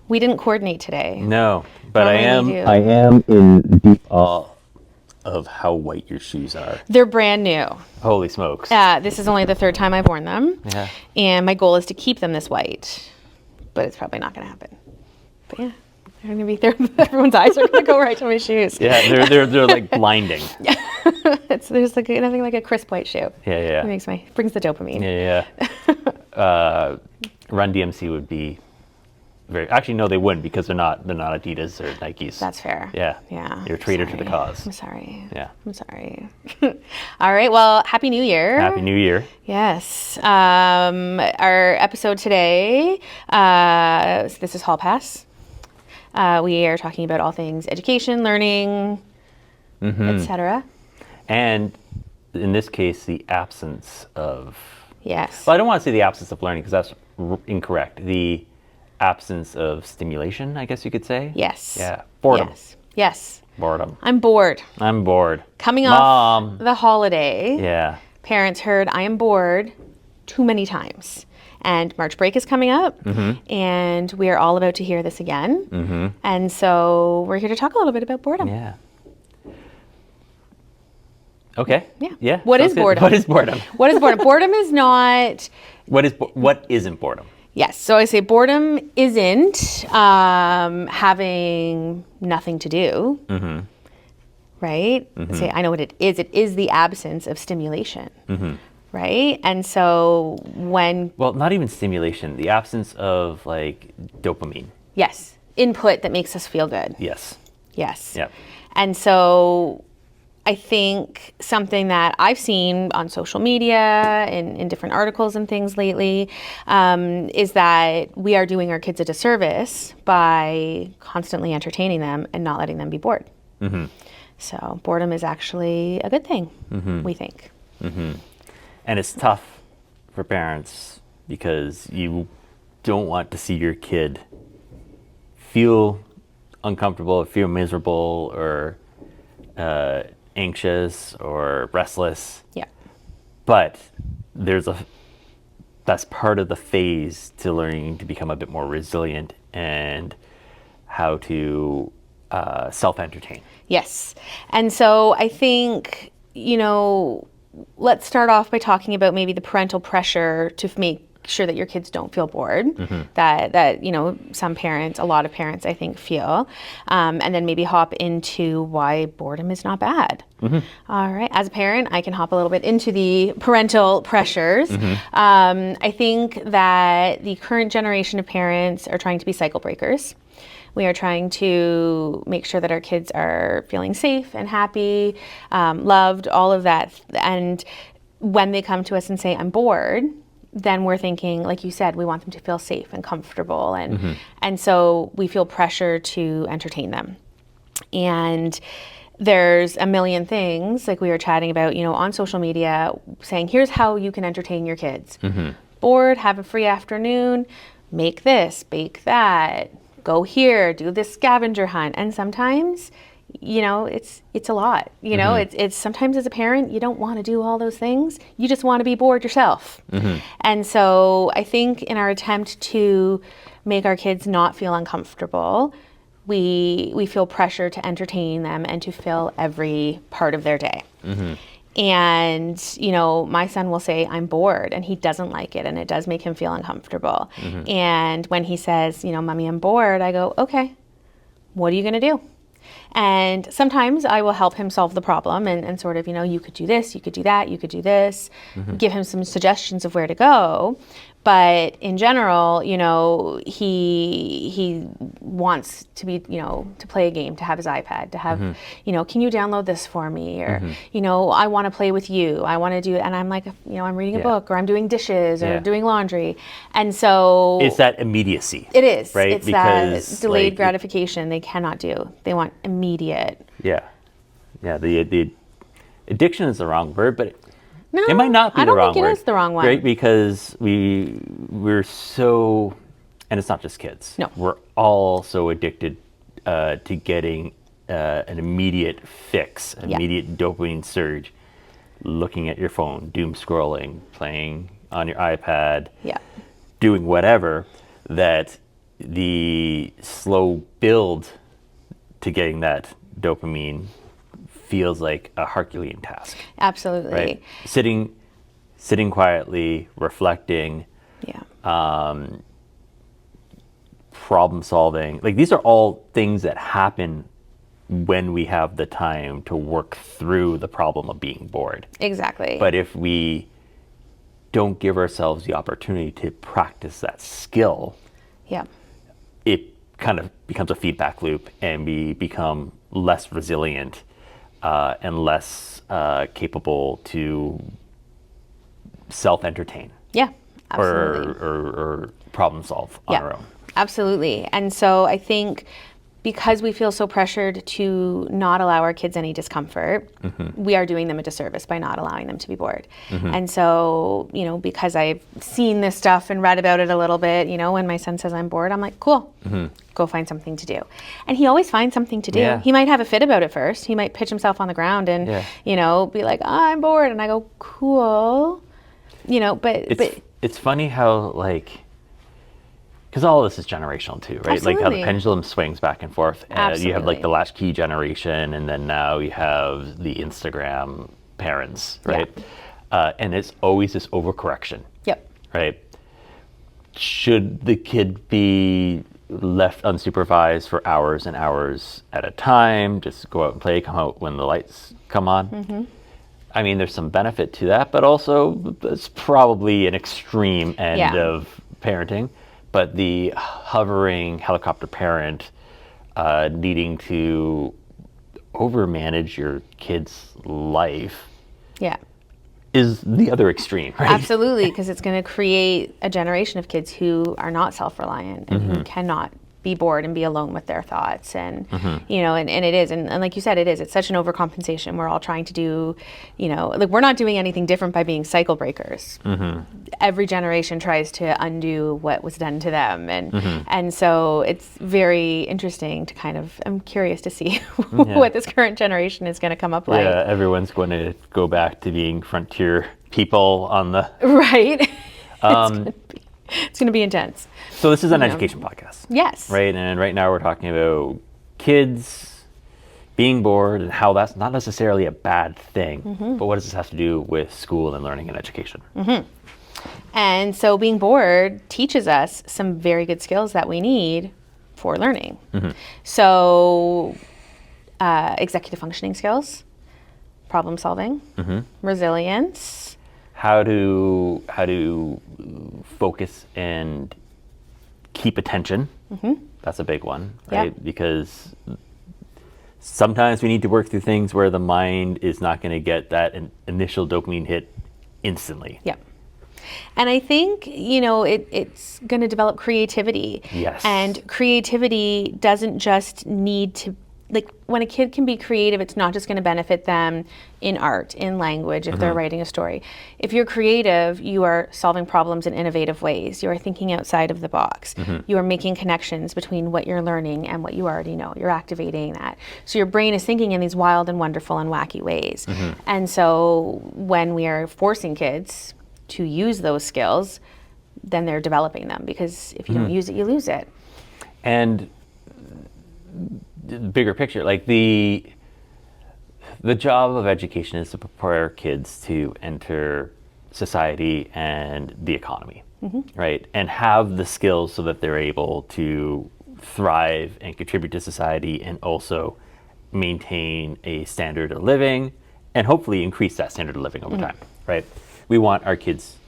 We didn't coordinate today. No, but Normally we do. I am in deep awe of how white your shoes are. They're brand new. Holy smokes. This is only the third time I've worn them. Yeah. And my goal is to keep them this white. But it's probably not going to happen. But yeah, they're going to be, everyone's eyes are going to go right to my shoes. Yeah, they're like blinding. Yeah. There's like nothing like a crisp white shoe. Yeah. It brings the dopamine. Yeah. Run DMC would be actually no, they wouldn't, because they're not Adidas or Nikes. That's fair. Yeah. You're a traitor to the cause. I'm sorry. Yeah. I'm sorry. All right. Well, Happy New Year. Happy New Year. Yes. Our episode today, this is Hall Pass. We are talking about all things education, learning, etc. And in this case, the absence of... Yes. Well, I don't want to say the absence of learning, because that's incorrect. The absence of stimulation, I guess you could say. Yes. Yeah. Boredom. Yes. Boredom. I'm bored. Coming off the holiday. Yeah. Parents heard I am bored too many times. And March break is coming up, and we are all about to hear this again. And so we're here to talk a little bit about boredom. Yeah. Okay. Yeah. What is boredom? What is boredom? What is boredom? Boredom is not... What isn't boredom? Yes. So I say boredom isn't having nothing to do. Right? Say, I know what it is. It is the absence of stimulation. Right? And so when... Well, not even stimulation. The absence of, like, dopamine. Yes. Input that makes us feel good. Yes. Yep. And so I think something that I've seen on social media, in different articles and things lately, is that we are doing our kids a disservice by constantly entertaining them and not letting them be bored. So boredom is actually a good thing, we think. And it's tough for parents because you don't want to see your kid feel uncomfortable, feel miserable, or anxious or restless. Yeah. But that's part of the phase to learning to become a bit more resilient and how to self-entertain. Yes. And so I think, let's start off by talking about maybe the parental pressure to make sure that your kids don't feel bored, that a lot of parents I think feel, and then maybe hop into why boredom is not bad. All right, as a parent, I can hop a little bit into the parental pressures. I think that the current generation of parents are trying to be cycle breakers. We are trying to make sure that our kids are feeling safe and happy, loved, all of that. And when they come to us and say, I'm bored, then we're thinking, like you said, we want them to feel safe and comfortable. And so we feel pressure to entertain them. And there's a million things, like we were chatting about, on social media, saying, here's how you can entertain your kids. Bored, have a free afternoon, make this, bake that, go here, do this scavenger hunt. And sometimes, it's a lot. It's sometimes as a parent, you don't want to do all those things. You just want to be bored yourself. And so I think in our attempt to make our kids not feel uncomfortable, we feel pressure to entertain them and to fill every part of their day. And, my son will say, I'm bored, and he doesn't like it, and it does make him feel uncomfortable. And when he says, Mommy, I'm bored, I go, okay, what are you going to do? And sometimes I will help him solve the problem and sort of, you could do this, you could do that, you could do this, give him some suggestions of where to go. But in general, he wants to be, to play a game, to have his iPad, to have, can you download this for me? Or, I want to play with you. I want to do, and I'm like, I'm reading a book, or I'm doing dishes, or doing laundry. And so it's that immediacy. It is. Right? It's because that delayed gratification they cannot do. They want immediate. Yeah. The addiction is the wrong word, but no, it might not be the wrong word. I don't think it is the wrong one. Right? Because we're so, and it's not just kids. No. We're all so addicted to getting an immediate fix, an immediate dopamine surge, looking at your phone, doom scrolling, playing on your iPad, doing whatever, that the slow build to getting that dopamine feels like a Herculean task. Absolutely. Right? Sitting quietly, reflecting, Yeah. problem solving. Like, these are all things that happen when we have the time to work through the problem of being bored. Exactly. But if we don't give ourselves the opportunity to practice that skill, Yeah. it kind of becomes a feedback loop, and we become less resilient and less capable to self-entertain Yeah. Absolutely. or problem solve on our own. Absolutely. And so I think because we feel so pressured to not allow our kids any discomfort, we are doing them a disservice by not allowing them to be bored. And so, because I've seen this stuff and read about it a little bit, when my son says I'm bored, I'm like, cool, go find something to do. And he always finds something to do. Yeah. He might have a fit about it first. He might pitch himself on the ground and, be like, oh, I'm bored. And I go, cool. It's funny how, because all of this is generational too, right? Absolutely. Like how the pendulum swings back and forth. And you have Absolutely. the latchkey generation, and then now you have the Instagram parents, right? And it's always this overcorrection. Yep. Right? Should the kid be left unsupervised for hours and hours at a time, just go out and play, come out when the lights come on? I mean, there's some benefit to that, but also it's probably an extreme end of parenting. But the hovering helicopter parent needing to overmanage your kid's life is the other extreme, right? Absolutely, because it's going to create a generation of kids who are not self-reliant and who cannot be bored and be alone with their thoughts. And, and it is. And like you said, it's such an overcompensation. We're all trying to do, we're not doing anything different by being cycle breakers. Every generation tries to undo what was done to them. And so it's very interesting to I'm curious to see what this current generation is going to come up like. Yeah, everyone's going to go back to being frontier people on the... Right. It's going to be intense. So this is an education podcast. Yes. Right? And right now we're talking about kids being bored and how that's not necessarily a bad thing. But what does this have to do with school and learning and education? And so being bored teaches us some very good skills that we need for learning. So executive functioning skills, problem solving, resilience. How to focus and keep attention. That's a big one, right? Because sometimes we need to work through things where the mind is not going to get that initial dopamine hit instantly. Yeah. And I think, it's going to develop creativity. Yes. And creativity doesn't just need to, when a kid can be creative, it's not just going to benefit them in art, in language, if they're writing a story. If you're creative, you are solving problems in innovative ways. You are thinking outside of the box. You are making connections between what you're learning and what you already know. You're activating that. So your brain is thinking in these wild and wonderful and wacky ways. And so when we are forcing kids to use those skills, then they're developing them, because if you don't use it, you lose it. And the bigger picture, the job of education is to prepare kids to enter society and the economy, right? And have the skills so that they're able to thrive and contribute to society, and also maintain a standard of living, and hopefully increase that standard of living over time, right? We want our kids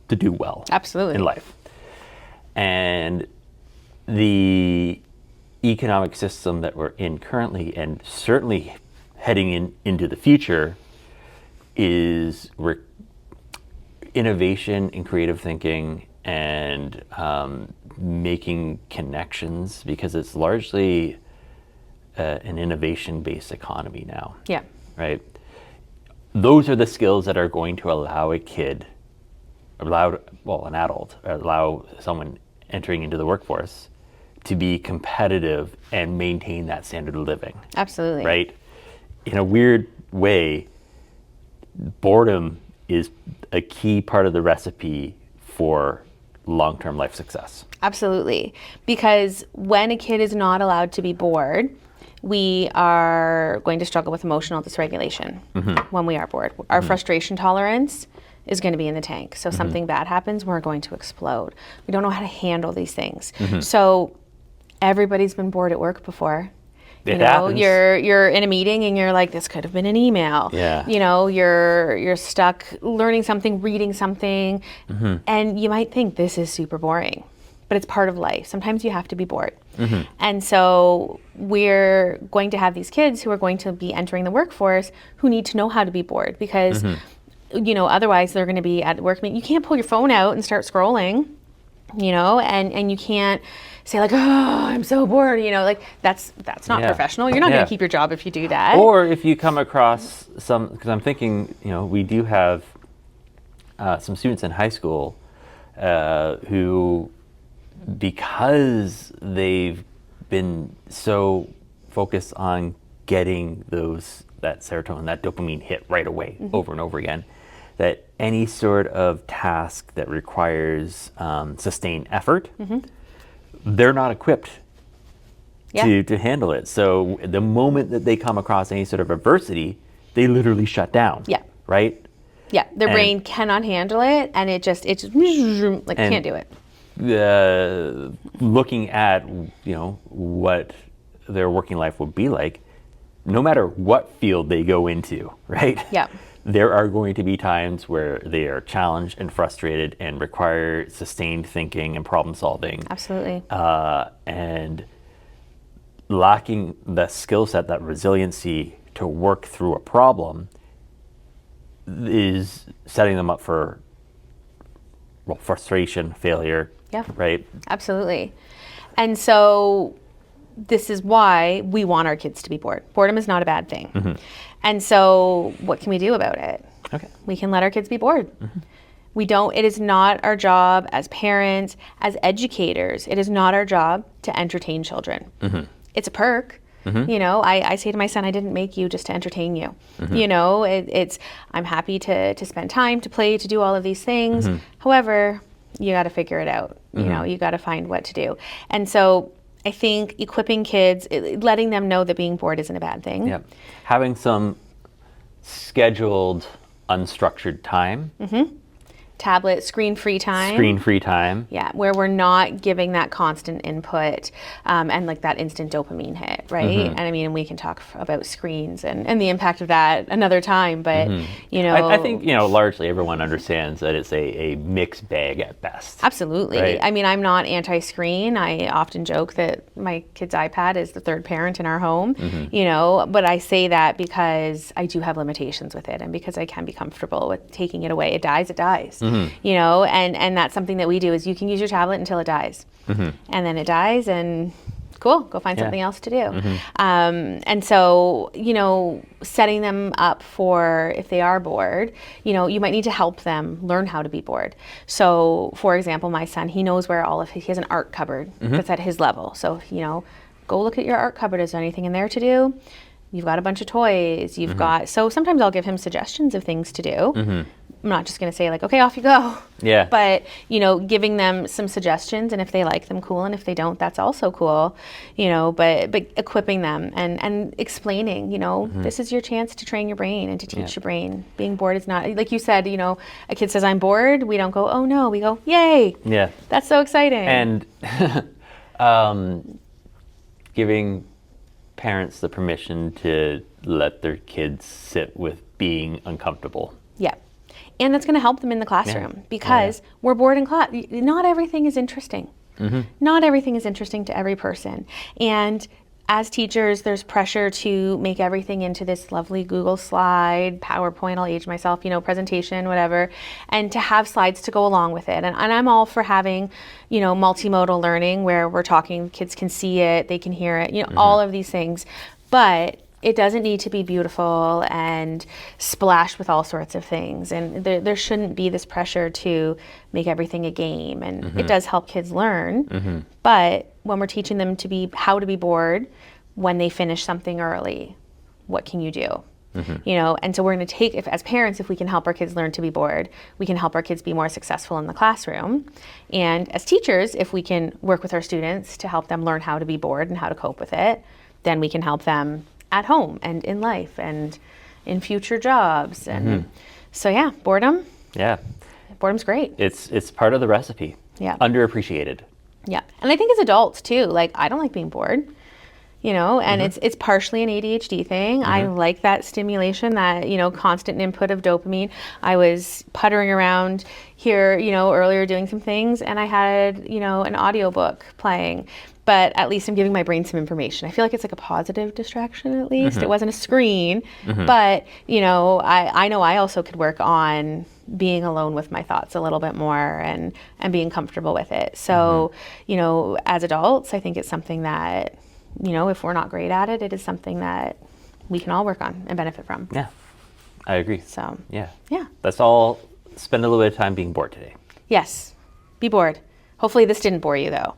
to do well. Absolutely. In life. And the economic system that we're in currently, and certainly heading into the future, is innovation and creative thinking and making connections, because it's largely an innovation-based economy now. Yeah. Right? Those are the skills that are going to allow an adult, allow someone entering into the workforce to be competitive and maintain that standard of living. Absolutely. Right? In a weird way, boredom is a key part of the recipe for long-term life success. Absolutely. Because when a kid is not allowed to be bored, we are going to struggle with emotional dysregulation when we are bored. Our frustration tolerance is going to be in the tank. So something bad happens, we're going to explode. We don't know how to handle these things. So everybody's been bored at work before. It happens. You're in a meeting and you're like, this could have been an email. Yeah. You're stuck learning something, reading something, and you might think this is super boring, but it's part of life. Sometimes you have to be bored. And so we're going to have these kids who are going to be entering the workforce who need to know how to be bored because, otherwise they're going to be at work. You can't pull your phone out and start scrolling, and you can't say like, oh, I'm so bored, that's not professional. You're not going to keep your job if you do that. Or if you come across because I'm thinking, we do have some students in high school who, because they've been so focused on getting that serotonin, that dopamine hit right away, over and over again, that any sort of task that requires sustained effort, they're not equipped to handle it. So the moment that they come across any sort of adversity, they literally shut down. Yeah. Right? Yeah. Their brain cannot handle it, and it just can't do it. Looking at what their working life would be like, no matter what field they go into, right? Yeah. There are going to be times where they are challenged and frustrated and require sustained thinking and problem solving. Absolutely. And lacking the skill set, that resiliency to work through a problem is setting them up for frustration, failure. Yeah. Right? Absolutely. And so this is why we want our kids to be bored. Boredom is not a bad thing. And so what can we do about it? Okay. We can let our kids be bored. It is not our job as parents, as educators, it is not our job to entertain children. It's a perk. I say to my son, I didn't make you just to entertain you. I'm happy to spend time, to play, to do all of these things. However, you got to figure it out. You got to find what to do. And so I think equipping kids, letting them know that being bored isn't a bad thing. Yeah. Having some scheduled unstructured time. Tablet, screen-free time. Screen-free time. Yeah, where we're not giving that constant input and like that instant dopamine hit, right? And I mean, we can talk about screens and the impact of that another time, but I think largely everyone understands that it's a mixed bag at best. Absolutely. Right? I mean, I'm not anti-screen. I often joke that my kid's iPad is the third parent in our home, but I say that because I do have limitations with it and because I can be comfortable with taking it away. It dies, it dies. And that's something that we do is you can use your tablet until it dies. And then it dies and cool, go find something else to do. And so, setting them up for if they are bored, you might need to help them learn how to be bored. So, for example, my son, he knows where he has an art cupboard that's at his level. So, go look at your art cupboard. Is there anything in there to do? You've got a bunch of toys. You've got, so sometimes I'll give him suggestions of things to do. I'm not just going to say like, okay, off you go. Yeah. But, giving them some suggestions, and if they like them, cool. And if they don't, that's also cool, but equipping them and explaining, this is your chance to train your brain and to teach your brain. Being bored is not, like you said, a kid says, I'm bored. We don't go, oh no, we go, yay. Yeah. That's so exciting. And giving parents the permission to let their kids sit with being uncomfortable. Yeah. And that's going to help them in the classroom because we're bored in class. Not everything is interesting. Not everything is interesting to every person. And as teachers, there's pressure to make everything into this lovely Google slide, PowerPoint, I'll age myself, presentation, whatever, and to have slides to go along with it. And I'm all for having, multimodal learning where we're talking, kids can see it, they can hear it, all of these things. But it doesn't need to be beautiful and splashed with all sorts of things. And there shouldn't be this pressure to make everything a game. And it does help kids learn. But when we're teaching them how to be bored when they finish something early, what can you do? You know, and so we're going to take, if as parents, if we can help our kids learn to be bored, we can help our kids be more successful in the classroom. And as teachers, if we can work with our students to help them learn how to be bored and how to cope with it, then we can help them at home and in life and in future jobs. And so yeah, boredom's great. It's part of the recipe. Yeah. Underappreciated. Yeah. And I think as adults too, like I don't like being bored. You know, and it's partially an ADHD thing. I like that stimulation, that, you know, constant input of dopamine. I was puttering around here, you know, earlier doing some things, and I had, you know, an audiobook playing. But at least I'm giving my brain some information. I feel like it's like a positive distraction at least. It wasn't a screen. But, you know I also could work on being alone with my thoughts a little bit more and being comfortable with it. So, you know, as adults, I think it's something that, you know, if we're not great at it, it is something that we can all work on and benefit from. Yeah, I agree. So, yeah. Yeah. Let's all spend a little bit of time being bored today. Yes. Be bored. Hopefully this didn't bore you though.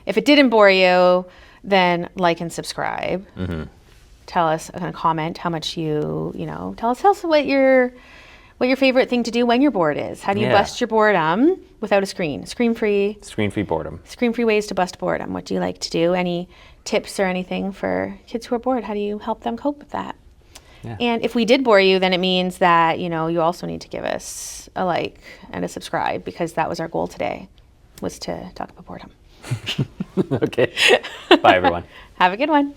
If it didn't bore you, then like and subscribe. Tell us, comment how much you know, tell us what your favorite thing to do when you're bored is. How do you bust your boredom without a screen? Screen-free boredom. Screen-free ways to bust boredom. What do you like to do? Any tips or anything for kids who are bored? How do you help them cope with that? Yeah. And if we did bore you, then it means that, you know, you also need to give us a like and a subscribe, because that was our goal today, was to talk about boredom. Okay. Bye, everyone. Have a good one.